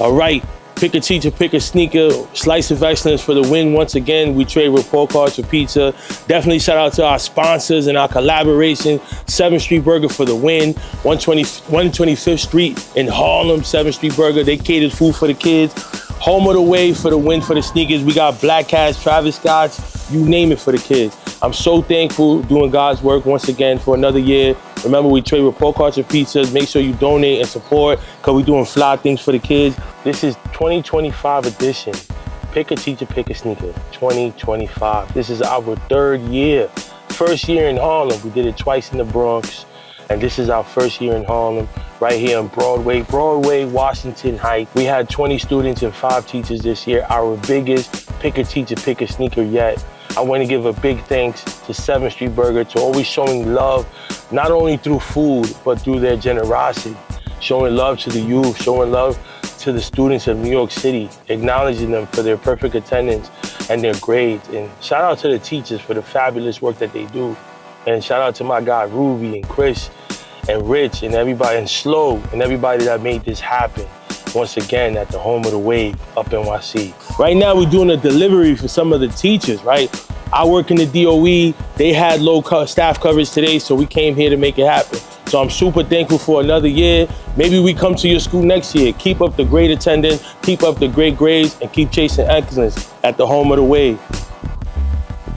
All right, pick a teacher, pick a sneaker, slice of excellence for the win. Once again, we trade report cards for pizza. Definitely shout out to our sponsors and our collaboration. 7th Street Burger for the win. 125th Street in Harlem, 7th Street Burger. They catered food for the kids. Home of the Wave for the win for the sneakers. We got Black Cats, Travis Scott's, you name it for the kids. I'm so thankful doing God's work once again for another year. Remember, we trade report cards for pizzas. Make sure you donate and support because we're doing fly things for the kids. This is 2025 edition. Pick a teacher, pick a sneaker. 2025. This is our 3rd year. First year in Harlem. We did it twice in the Bronx. And this is our first year in Harlem, right here on Broadway, Washington Heights. We had 20 students and 5 teachers this year, our biggest pick a teacher, pick a sneaker yet. I want to give a big thanks to 7th Street Burger to always showing love, not only through food, but through their generosity. Showing love to the youth, showing love to the students of New York City, acknowledging them for their perfect attendance and their grades. And shout out to the teachers for the fabulous work that they do. And shout out to my guy, Ruby and Chris and Rich and everybody, and Slow and everybody that made this happen. Once again, at the Home of the Wave up NYC. Right now, we're doing a delivery for some of the teachers, right? I work in the DOE. They had low staff coverage today, so we came here to make it happen. So I'm super thankful for another year. Maybe we come to your school next year. Keep up the great attendance, keep up the great grades, and keep chasing excellence at the Home of the Wave.